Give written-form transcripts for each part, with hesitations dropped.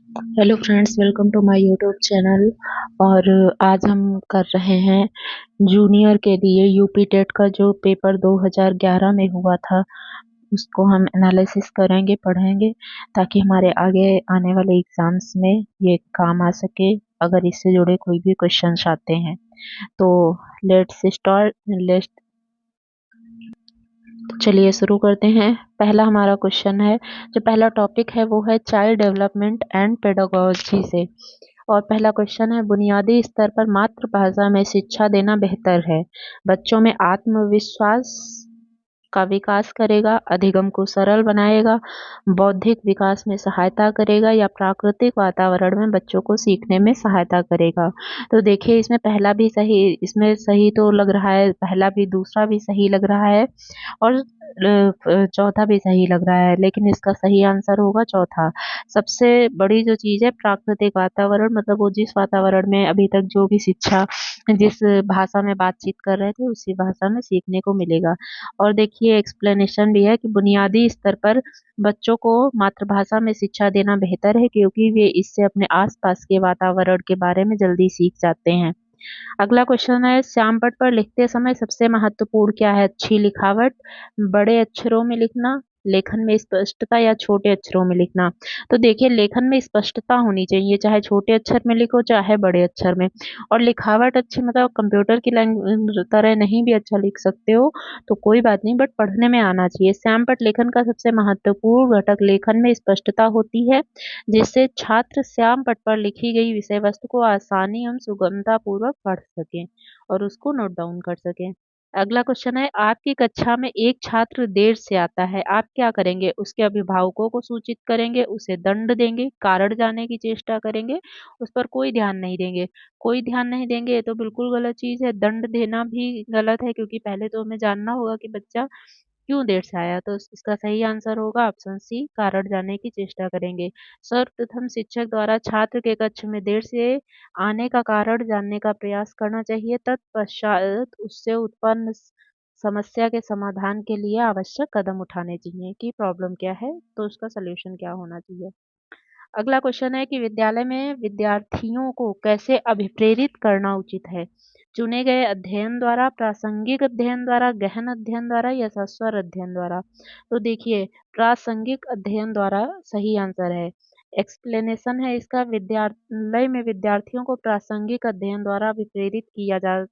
Hello friends, welcome to my YouTube channel. और आज हम कर रहे हैं जूनियर के लिए यूपी टेट का जो पेपर 2011 में हुआ था, उसको हम एनालिसिस करेंगे, पढ़ेंगे, ताकि हमारे आगे आने वाले एग्जाम्स में ये काम आ सके अगर इससे जुड़े कोई भी क्वेश्चंस आते हैं। तो लेट्स स्टार्ट। लेट्स चलिए शुरू करते हैं। पहला हमारा क्वेश्चन है, जो पहला टॉपिक है वो है चाइल्ड डेवलपमेंट एंड पेडागोजी से। और पहला क्वेश्चन है, बुनियादी स्तर पर मातृभाषा में शिक्षा देना बेहतर है, बच्चों में आत्मविश्वास का विकास करेगा, अधिगम को सरल बनाएगा, बौद्धिक विकास में सहायता करेगा, या प्राकृतिक वातावरण में बच्चों को सीखने में सहायता करेगा। तो देखिए, इसमें पहला भी सही, इसमें सही तो लग रहा है, पहला भी दूसरा भी सही लग रहा है, और चौथा भी सही लग रहा है, लेकिन इसका सही आंसर होगा चौथा। सबसे बड़ी जो चीज है प्राकृतिक वातावरण, मतलब वो जिस वातावरण में अभी तक जो भी शिक्षा, जिस भाषा में बातचीत कर रहे थे उसी भाषा में सीखने को मिलेगा। और देखिए, एक्सप्लेनेशन भी है कि बुनियादी स्तर पर बच्चों को मातृभाषा में शिक्षा देना बेहतर है, क्योंकि वे इससे अपने आसपास के वातावरण के बारे में जल्दी सीख जाते हैं। अगला क्वेश्चन है, श्यामपट्ट पर लिखते समय सबसे महत्वपूर्ण क्या है? अच्छी लिखावट, बड़े अक्षरों में लिखना, लेखन में स्पष्टता, या छोटे अक्षरों में लिखना। तो देखिए, लेखन में स्पष्टता होनी चाहिए, चाहे छोटे अक्षर में लिखो चाहे बड़े अक्षर में। और लिखावट अच्छी, मतलब कंप्यूटर की लैंग्वेज तरह नहीं भी अच्छा लिख सकते हो तो कोई बात नहीं, बट पढ़ने में आना चाहिए। श्यामपट्ट लेखन का सबसे महत्वपूर्ण घटक लेखन में स्पष्टता होती है, जिससे छात्र श्याम पट पर लिखी गई विषय वस्तु को आसानी एवं सुगमता पूर्वक पढ़ सकें और उसको नोट डाउन कर सकें। अगला क्वेश्चन है, आपकी कक्षा में एक छात्र देर से आता है, आप क्या करेंगे? उसके अभिभावकों को सूचित करेंगे, उसे दंड देंगे, कारण जानने की चेष्टा करेंगे, उस पर कोई ध्यान नहीं देंगे? कोई ध्यान नहीं देंगे ये तो बिल्कुल गलत चीज है, दंड देना भी गलत है, क्योंकि पहले तो हमें जानना होगा कि बच्चा क्यों देर से आया। तो इसका सही आंसर होगा ऑप्शन सी, कारण जानने की चेष्टा करेंगे। सर्वप्रथम शिक्षक द्वारा छात्र के कक्ष में देर से आने का कारण जानने का प्रयास करना चाहिए, तत्पश्चात उससे उत्पन्न समस्या के समाधान के लिए आवश्यक कदम उठाने चाहिए कि प्रॉब्लम क्या है, तो उसका सलूशन क्या होना चाहिए। अगला क्वेश्चन है कि विद्यालय में विद्यार्थियों को कैसे अभिप्रेरित करना उचित है? चुने गए अध्ययन द्वारा, प्रासंगिक अध्ययन द्वारा, गहन अध्ययन द्वारा, या सस्वर अध्ययन द्वारा। तो देखिए, प्रासंगिक अध्ययन द्वारा सही आंसर है। एक्सप्लेनेशन है इसका, विद्यालय में विद्यार्थियों को प्रासंगिक अध्ययन द्वारा अभिप्रेरित किया जा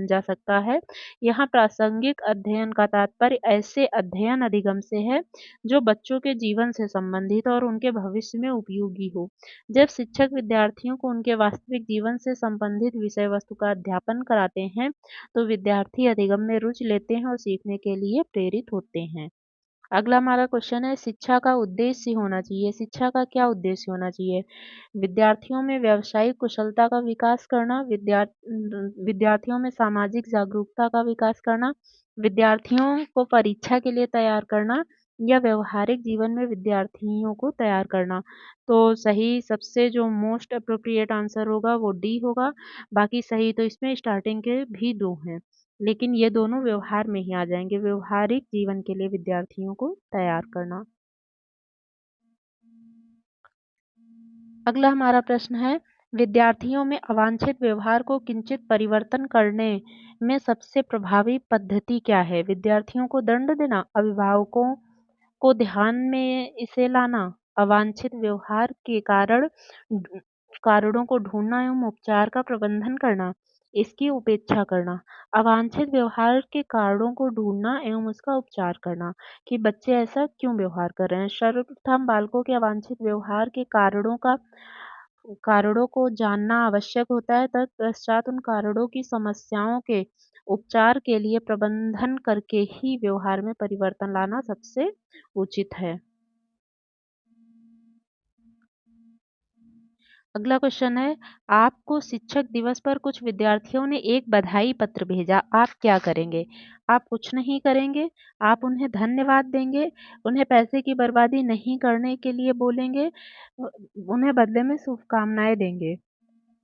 जा सकता है। यहाँ प्रासंगिक अध्ययन का तात्पर्य ऐसे अध्ययन अधिगम से है जो बच्चों के जीवन से संबंधित और उनके भविष्य में उपयोगी हो। जब शिक्षक विद्यार्थियों को उनके वास्तविक जीवन से संबंधित विषय वस्तु का अध्यापन कराते हैं, तो विद्यार्थी अधिगम में रुचि लेते हैं और सीखने के लिए प्रेरित होते हैं। अगला हमारा क्वेश्चन है, शिक्षा का उद्देश्य होना चाहिए। शिक्षा का क्या उद्देश्य होना चाहिए? विद्यार्थियों में व्यावसायिक कुशलता का विकास करना, विद्यार्थियों में सामाजिक जागरूकता का विकास करना, विद्यार्थियों को परीक्षा के लिए तैयार करना, या व्यवहारिक जीवन में विद्यार्थियों को तैयार करना। तो सही, सबसे जो मोस्ट अप्रोप्रिएट आंसर होगा वो डी होगा। बाकी सही तो इसमें स्टार्टिंग के भी दो हैं, लेकिन ये दोनों व्यवहार में ही आ जाएंगे, व्यवहारिक जीवन के लिए विद्यार्थियों को तैयार करना। अगला हमारा प्रश्न है, विद्यार्थियों में अवांछित व्यवहार को किंचित परिवर्तन करने में सबसे प्रभावी पद्धति क्या है? विद्यार्थियों को दंड देना, अभिभावकों को ध्यान में इसे लाना, अवांछित व्यवहार के कारणों को ढूंढना एवं उपचार का प्रबंधन करना, इसकी उपेक्षा करना। अवांछित व्यवहार के कारणों को ढूंढना एवं उसका उपचार करना, कि बच्चे ऐसा क्यों व्यवहार कर रहे हैं। सर्वप्रथम बालकों के अवांछित व्यवहार के कारणों को जानना आवश्यक होता है, तत्पश्चात उन कारणों की समस्याओं के उपचार के लिए प्रबंधन करके ही व्यवहार में परिवर्तन लाना सबसे उचित है। अगला क्वेश्चन है, आपको शिक्षक दिवस पर कुछ विद्यार्थियों ने एक बधाई पत्र भेजा, आप क्या करेंगे? आप कुछ नहीं करेंगे, आप उन्हें धन्यवाद देंगे, उन्हें पैसे की बर्बादी नहीं करने के लिए बोलेंगे, उन्हें बदले में शुभकामनाएं देंगे।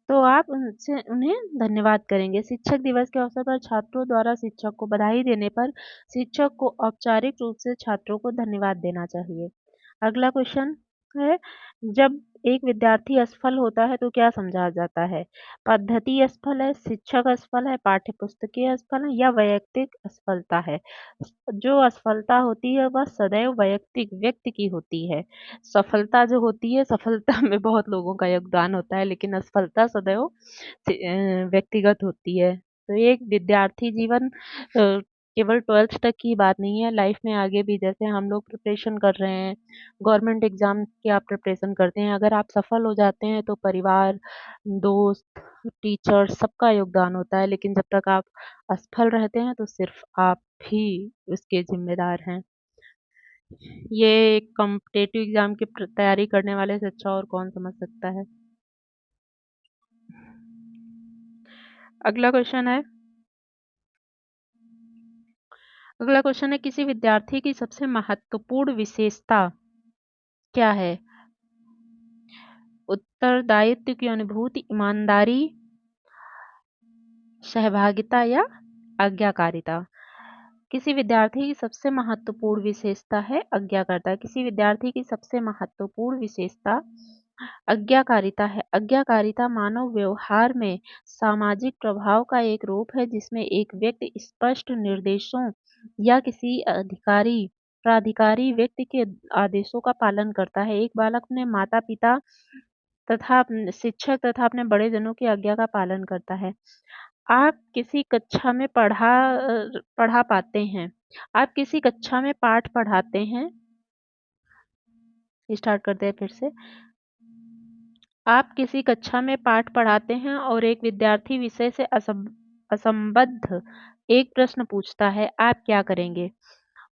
तो आप उनसे उन्हें धन्यवाद करेंगे। शिक्षक दिवस के अवसर पर छात्रों द्वारा शिक्षक को बधाई देने पर शिक्षक को औपचारिक रूप से छात्रों को धन्यवाद देना चाहिए। अगला क्वेश्चन, है। जब एक विद्यार्थी असफल होता है तो क्या समझा जाता है? पद्धति असफल है, शिक्षक असफल है, पाठ्यपुस्तकें असफल है या वैयक्तिक असफलता है? जो असफलता होती है वह सदैव वैयक्तिक व्यक्ति की होती है। सफलता जो होती है, सफलता में बहुत लोगों का योगदान होता है, लेकिन असफलता सदैव व्यक्तिगत होती है। तो एक विद्यार्थी जीवन केवल 12th तक की बात नहीं है, लाइफ में आगे भी जैसे हम लोग प्रिपरेशन कर रहे हैं, गवर्नमेंट एग्ज़ाम की आप प्रिपरेशन करते हैं, अगर आप सफल हो जाते हैं तो परिवार, दोस्त, टीचर सबका योगदान होता है, लेकिन जब तक आप असफल रहते हैं तो सिर्फ़ आप ही उसके ज़िम्मेदार हैं। ये कॉम्पिटिटिव एग्ज़ाम की तैयारी करने वाले से अच्छा और कौन समझ सकता है। अगला क्वेश्चन है अगला क्वेश्चन है किसी विद्यार्थी की सबसे महत्वपूर्ण विशेषता क्या है? उत्तरदायित्व की अनुभूति, ईमानदारी, सहभागिता या आज्ञाकारिता? किसी विद्यार्थी की सबसे महत्वपूर्ण विशेषता है आज्ञाकारिता। किसी विद्यार्थी की सबसे महत्वपूर्ण विशेषता आज्ञाकारिता है। आज्ञाकारिता मानव व्यवहार में सामाजिक प्रभाव का एक रूप है जिसमें एक व्यक्ति स्पष्ट निर्देशों या किसी प्राधिकारी व्यक्ति के आदेशों का पालन करता है। एक बालक अपने माता-पिता तथा शिक्षक तथा अपने बड़े जनों की आज्ञा का पालन करता है। आप किसी कक्षा में पढ़ा पाते हैं। आप किसी कक्षा में पाठ पढ़ाते हैं। स्टार्ट करते हैं फिर से। आप किसी कक्षा में पाठ पढ़ाते हैं और एक विद्यार्थी विषय से असंबद्ध एक प्रश्न पूछता है, आप क्या करेंगे?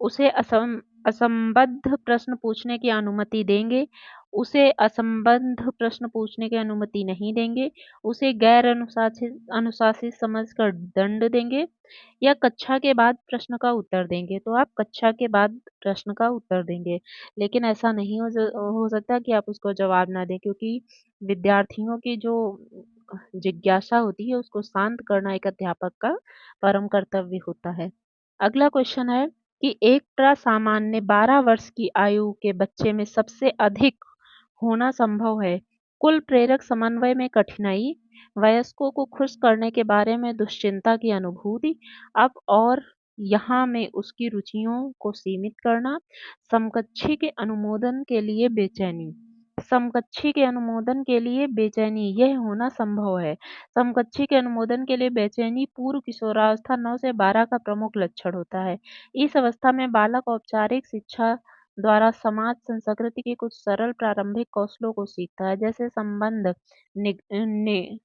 उसे असंबद्ध प्रश्न पूछने की अनुमति देंगे, उसे असंबद्ध प्रश्न पूछने की अनुमति नहीं देंगे, उसे गैर अनुशासित अनुशासित समझकर दंड देंगे या कक्षा के बाद प्रश्न का उत्तर देंगे। तो आप कक्षा के बाद प्रश्न का उत्तर देंगे, लेकिन ऐसा नहीं हो सकता कि आप उसको जवाब ना दें, क्योंकि विद्यार्थियों की जो जिज्ञासा होती है उसको शांत करना एक अध्यापक का परम कर्तव्य होता है। अगला क्वेश्चन है कि एक सामान्य 12 वर्ष की आयु के बच्चे में सबसे अधिक होना संभव है। कुल प्रेरक समन्वय में कठिनाई, वयस्कों को खुश करने के बारे में दुश्चिंता की अनुभूति, अब और यहाँ में उसकी रुचियों को सीमित करना, समकक्षी के अनुमोदन के लिए बेचैनी। समकक्षी के अनुमोदन के लिए बेचैनी यह होना संभव है। समकक्षी के अनुमोदन के लिए बेचैनी पूर्व किशोरावस्था 9 से 12 का प्रमुख लक्षण होता है। इस अवस्था में बालक औपचारिक शिक्षा द्वारा समाज संस्कृति के कुछ सरल प्रारंभिक कौशलों को सीखता है, जैसे संबंध नि, नि,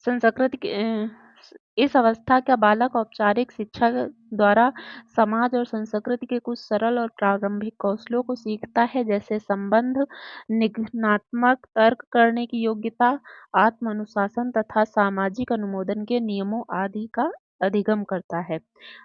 संस्कृति के इस अवस्था का बालक औपचारिक शिक्षा द्वारा समाज और संस्कृति के कुछ सरल और प्रारंभिक कौशलों को सीखता है, जैसे संबंध, निगमनात्मक तर्क करने की योग्यता, आत्म अनुशासन तथा सामाजिक अनुमोदन के नियमों आदि का अधिगम करता है।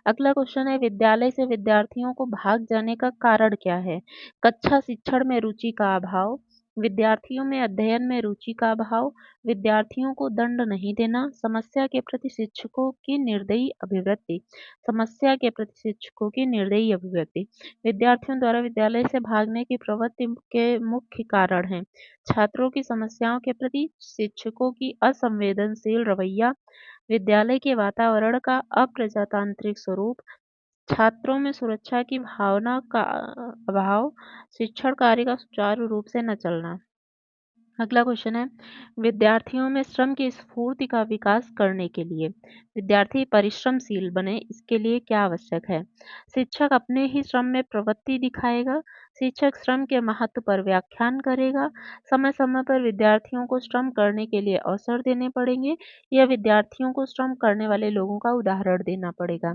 अगला क्वेश्चन है विद्यालय से विद्यार्थियों को भाग जाने का कारण क्या है? कक्षा शिक्षण में रुचि का अभाव, विद्यार्थियों में अध्ययन में रुचि का अभाव, विद्यार्थियों को दंड नहीं देना, समस्या के प्रति शिक्षकों की निर्दयी अभिवृत्ति, समस्या के प्रति शिक्षकों की निर्दयी अभिवृत्ति। विद्यार्थियों द्वारा विद्यालय से भागने की प्रवृत्ति के मुख्य कारण हैं छात्रों की समस्याओं के प्रति शिक्षकों की असंवेदनशील रवैया, विद्यालय के वातावरण का अप्रजातांत्रिक स्वरूप, छात्रों में सुरक्षा की भावना का अभाव, शिक्षण कार्य का सुचारू रूप से न चलना। अगला क्वेश्चन है विद्यार्थियों में श्रम की स्फूर्ति का विकास करने के लिए विद्यार्थी परिश्रमशील बने, इसके लिए क्या आवश्यक है? शिक्षक अपने ही श्रम में प्रवृत्ति दिखाएगा, शिक्षक श्रम के महत्व पर व्याख्यान करेगा, समय समय पर विद्यार्थियों को श्रम करने के लिए अवसर देने पड़ेंगे या विद्यार्थियों को श्रम करने वाले लोगों का उदाहरण देना पड़ेगा।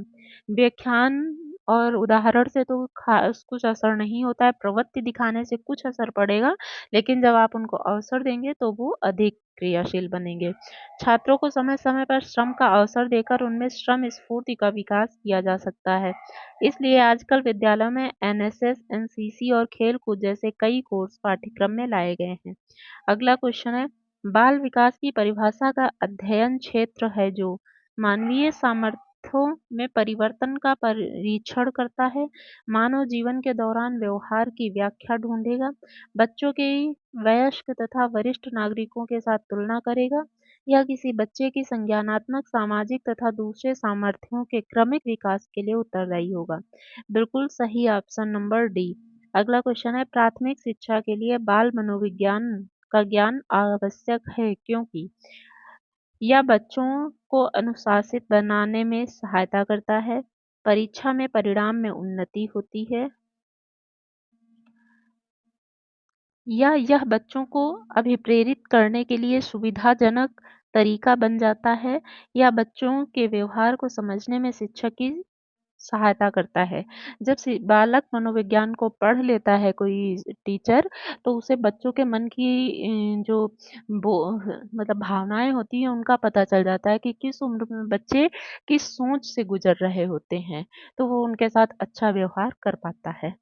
व्याख्यान और उदाहरण से तो खास कुछ असर नहीं होता है, प्रवृत्ति दिखाने से कुछ असर पड़ेगा, लेकिन जब आप उनको अवसर देंगे तो वो अधिक क्रियाशील बनेंगे। छात्रों को समय-समय पर श्रम का अवसर देकर उनमें श्रम स्फूर्ति का विकास किया जा सकता है। इसलिए आजकल विद्यालयों में एनएसएस, एनसीसी और खेल-कूद जैसे कई कोर्स पाठ्यक्रम में लाए गए हैं। अगला क्वेश्चन है बाल विकास की परिभाषा का अध्ययन क्षेत्र है जो मानवीय सामर्थ्य अवस्थाओं में परिवर्तन का परीक्षण करता है, मानव जीवन के दौरान व्यवहार की व्याख्या ढूंढेगा, बच्चों की वयस्क तथा वरिष्ठ नागरिकों के साथ तुलना करेगा, या किसी बच्चे की संज्ञानात्मक, सामाजिक तथा दूसरे सामर्थ्यों के क्रमिक विकास के लिए उत्तरदायी होगा। बिल्कुल सही ऑप्शन नंबर डी। अगला क्वेश्चन है, प्राथमिक शिक्षा के लिए बाल मनोविज्ञान का ज्ञान आवश्यक है क्योंकि यह बच्चों को अनुशासित बनाने में सहायता करता है, परीक्षा में परिणाम में उन्नति होती है, या यह बच्चों को अभिप्रेरित करने के लिए सुविधाजनक तरीका बन जाता है, या बच्चों के व्यवहार को समझने में शिक्षक की सहायता करता है। जब बालक मनोविज्ञान को पढ़ लेता है कोई टीचर, तो उसे बच्चों के मन की जो मतलब भावनाएं होती हैं उनका पता चल जाता है कि किस उम्र में बच्चे किस सोच से गुजर रहे होते हैं, तो वो उनके साथ अच्छा व्यवहार कर पाता है।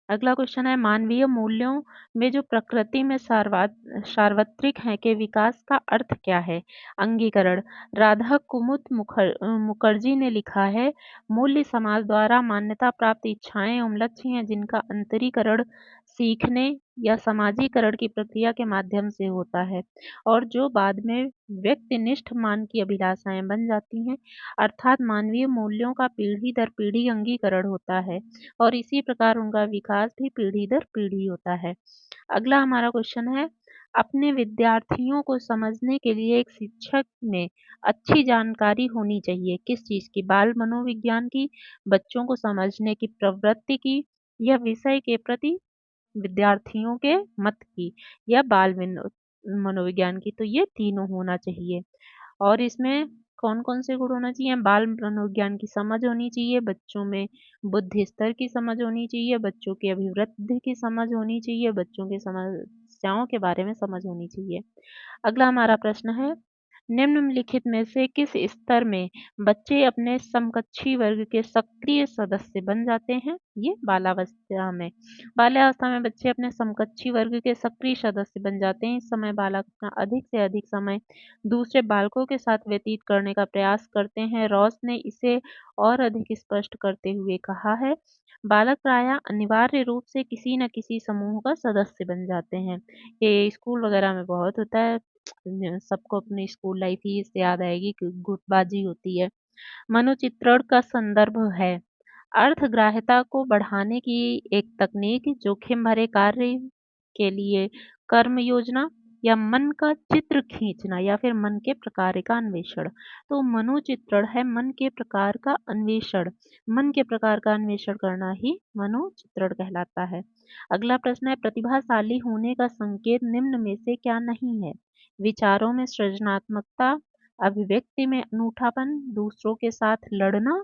अगला क्वेश्चन है, मानवीय मूल्यों में जो प्रकृति में सार्वत्रिक है के विकास का अर्थ क्या है? अंगीकरण। राधा कुमुद मुखर्जी ने लिखा है, मूल्य समाज द्वारा मान्यता प्राप्त इच्छाएं एवं लक्ष्य हैं जिनका अंतरीकरण सीखने या समाजीकरण की प्रक्रिया के माध्यम से होता है और जो बाद में व्यक्तिनिष्ठ मान की अभिलाषाएं बन जाती हैं। अर्थात मानवीय मूल्यों का पीढ़ी दर पीढ़ी अंगीकरण होता है और इसी प्रकार उनका विकास भी पीढ़ी दर पीढ़ी होता है। अगला हमारा क्वेश्चन है, अपने विद्यार्थियों को समझने के लिए एक शिक्षक में अच्छी जानकारी होनी चाहिए। किस चीज की? बाल मनोविज्ञान की, बच्चों को समझने की प्रवृत्ति की, या विषय के प्रति विद्यार्थियों के मत की, या मनोविज्ञान की। तो ये तीनों होना चाहिए। और इसमें कौन कौन से गुण होना चाहिए? बाल मनोविज्ञान की समझ होनी चाहिए, बच्चों में बुद्धि स्तर की समझ होनी चाहिए, बच्चों की अभिवृद्धि की समझ होनी चाहिए, बच्चों की समस्याओं के बारे में समझ होनी चाहिए। अगला हमारा प्रश्न है, निम्नलिखित में से किस स्तर में बच्चे अपने समकक्षी वर्ग के सक्रिय सदस्य बन जाते हैं? ये बालावस्था में। बाल्यावस्था में बच्चे अपने समकक्षी वर्ग के सक्रिय सदस्य बन जाते हैं। इस समय बालक अपना अधिक से अधिक समय दूसरे बालकों के साथ व्यतीत करने का प्रयास करते हैं। रॉस ने इसे और अधिक स्पष्ट करते हुए कहा है, बालक प्रायः अनिवार्य रूप से किसी न किसी समूह का सदस्य बन जाते हैं। ये स्कूल वगैरह में बहुत होता है, सबको अपनी स्कूल लाइफ ही इससे याद आएगी कि गुटबाजी होती है। मनोचित्रण का संदर्भ है अर्थग्राह्यता को बढ़ाने की एक तकनीक, जोखिम भरे कार्य के लिए कर्म योजना, या मन का चित्र खींचना, या फिर मन के प्रकार का अन्वेषण। तो मनोचित्रण है मन के प्रकार का अन्वेषण। मन के प्रकार का अन्वेषण करना ही मनोचित्रण कहलाता है। अगला प्रश्न है, प्रतिभाशाली होने का संकेत निम्न में से क्या नहीं है? विचारों में सृजनात्मकता, अभिव्यक्ति में अनूठापन, दूसरों के साथ लड़ना,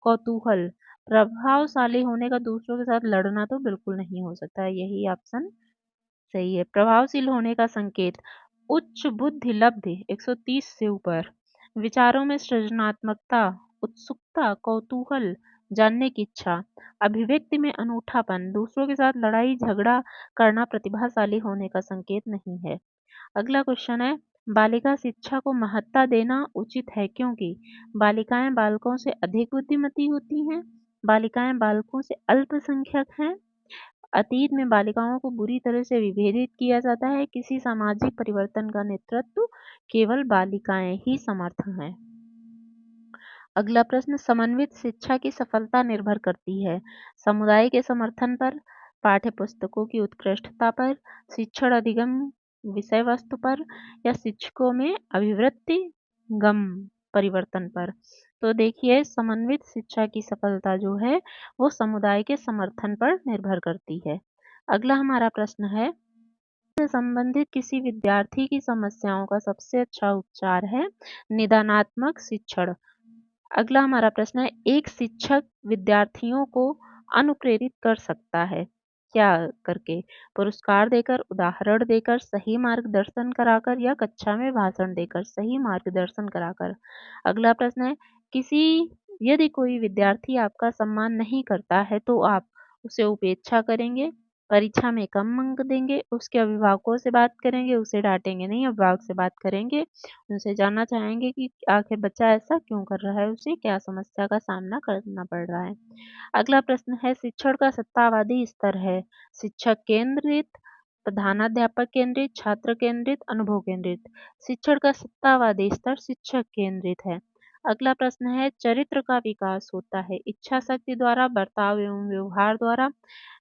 कौतूहल। प्रभावशाली होने का दूसरों के साथ लड़ना तो बिल्कुल नहीं हो सकता है, यही ऑप्शन सही है। प्रभावशील होने का संकेत उच्च बुद्धि लब्धि 130 से ऊपर, विचारों में सृजनात्मकता, उत्सुकता, कौतूहल, जानने की इच्छा, अभिव्यक्ति में अनूठापन, दूसरों के साथ लड़ाई झगड़ा करना प्रतिभाशाली होने का संकेत नहीं है। अगला क्वेश्चन है, बालिका शिक्षा को महत्ता देना उचित है क्योंकि बालिकाएं बालकों से अधिक बुद्धिमती होती हैं, बालिकाएं बालकों से अल्पसंख्यक हैं, अतीत में बालिकाओं को बुरी तरह से विभेदित किया जाता है, किसी सामाजिक परिवर्तन का नेतृत्व केवल बालिकाएं ही समर्थ हैं। अगला प्रश्न, समन्वित शिक्षा की सफलता निर्भर करती है समुदाय के समर्थन पर, पाठ्य पुस्तकों की उत्कृष्टता पर, शिक्षण अधिगम विषय वस्तु पर, या शिक्षकों में अभिवृत्ति गम परिवर्तन पर। तो देखिए, समन्वित शिक्षा की सफलता जो है वो समुदाय के समर्थन पर निर्भर करती है। अगला हमारा प्रश्न है, से संबंधित किसी विद्यार्थी की समस्याओं का सबसे अच्छा उपचार है निदानात्मक शिक्षण। अगला हमारा प्रश्न है, एक शिक्षक विद्यार्थियों को अनुप्रेरित कर सकता है क्या करके? पुरस्कार देकर, उदाहरण देकर, सही मार्गदर्शन कराकर, या कक्षा में भाषण देकर। सही मार्गदर्शन कराकर। अगला प्रश्न है, किसी यदि कोई विद्यार्थी आपका सम्मान नहीं करता है तो आप उसे उपेक्षा करेंगे, परीक्षा में कम अंक देंगे, उसके अभिभावकों से बात करेंगे, उसे डांटेंगे नहीं, अभिभावक से बात करेंगे, उनसे जानना चाहेंगे कि आखिर बच्चा ऐसा क्यों कर रहा है, उसे क्या समस्या का सामना करना पड़ रहा है। अगला प्रश्न है, शिक्षण का सत्तावादी स्तर है शिक्षक केंद्रित, प्रधानाध्यापक केंद्रित, छात्र केंद्रित, अनुभव केंद्रित। शिक्षण का सत्तावादी स्तर शिक्षक केंद्रित है। अगला प्रश्न है, चरित्र का विकास होता है इच्छा शक्ति द्वारा, बर्ताव एवं व्यवहार द्वारा,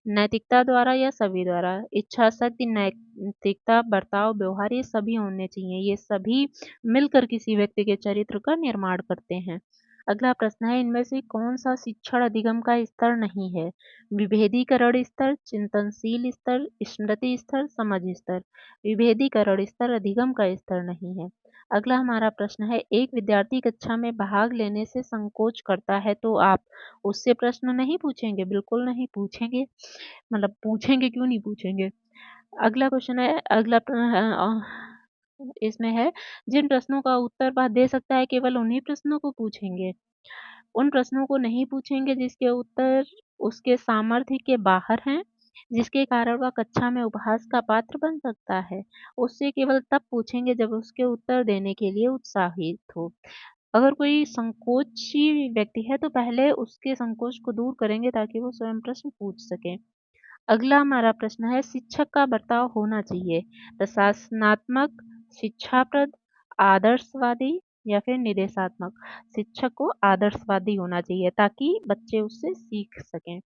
नैतिकता द्वारा या सभी द्वारा। इच्छा शक्ति, नैतिकता, बर्ताव, व्यवहार ये सभी होने चाहिए, ये सभी मिलकर किसी व्यक्ति के चरित्र का निर्माण करते हैं। अगला प्रश्न है, इनमें से कौन सा शिक्षण अधिगम का स्तर नहीं है? विभेदीकरण स्तर, चिंतनशील स्तर, स्मृति स्तर, समझ स्तर। विभेदीकरण स्तर अधिगम का स्तर नहीं है। अगला हमारा प्रश्न है, एक विद्यार्थी कक्षा में भाग लेने से संकोच करता है तो आप उससे प्रश्न नहीं पूछेंगे? बिल्कुल नहीं पूछेंगे, मतलब पूछेंगे क्यों नहीं पूछेंगे। अगला क्वेश्चन है, इसमें है, जिन प्रश्नों का उत्तर वह दे सकता है केवल उन्हीं प्रश्नों को पूछेंगे, उन प्रश्नों को नहीं पूछेंगे जिसके उत्तर उसके सामर्थ्य के बाहर हैं, जिसके कारण वह कक्षा में उपहास का पात्र बन सकता है। उससे केवल तब पूछेंगे जब उसके उत्तर देने के लिए उत्साहित हो। अगर कोई संकोची व्यक्ति है तो पहले उसके संकोच को दूर करेंगे ताकि वो स्वयं प्रश्न पूछ सके। अगला हमारा प्रश्न है, शिक्षक का बर्ताव होना चाहिए प्रशासनात्मक, शिक्षाप्रद, आदर्शवादी या फिर निर्देशात्मक। शिक्षक को आदर्शवादी होना चाहिए ताकि बच्चे उससे सीख सकें।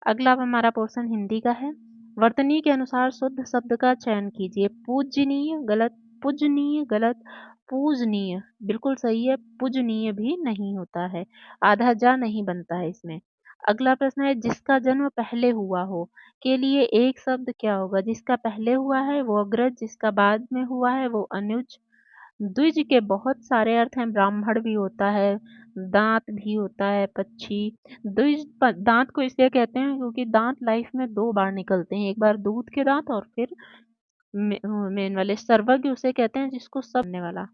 अगला हमारा पोर्शन हिंदी का है। वर्तनी के अनुसार शुद्ध शब्द का चयन कीजिए। पूजनीय गलत, पूजनीय गलत, पूजनीय बिल्कुल सही है, पूजनीय भी नहीं होता है, आधा जा नहीं बनता है इसमें। अगला प्रश्न है, जिसका जन्म पहले हुआ हो के लिए एक शब्द क्या होगा? जिसका पहले हुआ है वो अग्रज, जिसका बाद में हुआ है वो अनुज। द्विज के बहुत सारे अर्थ हैं, ब्राह्मण भी होता है, दांत भी होता है, पक्षी। द्विज दांत को इसलिए कहते हैं क्योंकि दांत लाइफ में दो बार निकलते हैं, एक बार दूध के दांत और फिर मेन वाले। सर्वज्ञ उसे कहते हैं जिसको सब जानने वाला।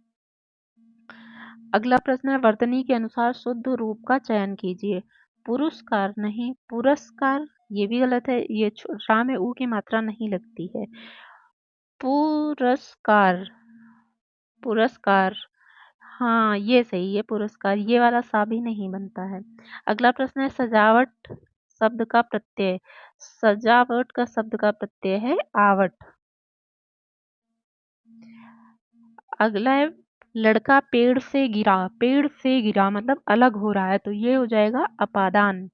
अगला प्रश्न है, वर्तनी के अनुसार शुद्ध रूप का चयन कीजिए। पुरस्कार नहीं, पुरस्कार ये भी गलत है, ये रा में ऊ की मात्रा नहीं लगती है। पुरस्कार, पुरस्कार, हाँ ये सही है, पुरस्कार, ये वाला सा भी नहीं बनता है। अगला प्रश्न है, सजावट शब्द का प्रत्यय। सजावट का शब्द का प्रत्यय है आवट। अगला है, लड़का पेड़ से गिरा, पेड़ से गिरा मतलब अलग हो रहा है तो ये हो जाएगा अपादान।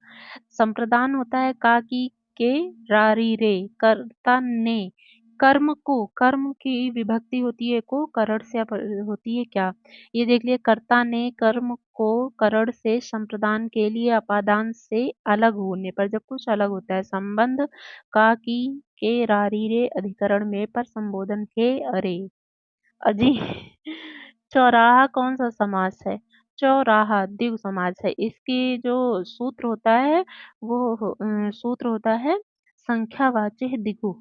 संप्रदान होता है का की के रारी रे, कर्ता ने, कर्म को, कर्म की विभक्ति होती है को, करण से होती है क्या? ये देख लिए, कर्ता ने कर्म को करण से, संप्रदान के लिए अपादान से अलग होने पर, जब कुछ अलग होता है। संबंध का की के रारी रे अधिकरण में पर संबोधन के अरे अजी। चौराहा कौन सा समास है? चौराहा द्विगु समास है। इसकी जो सूत्र होता है वो सूत्र होता है संख्यावाची द्विगु।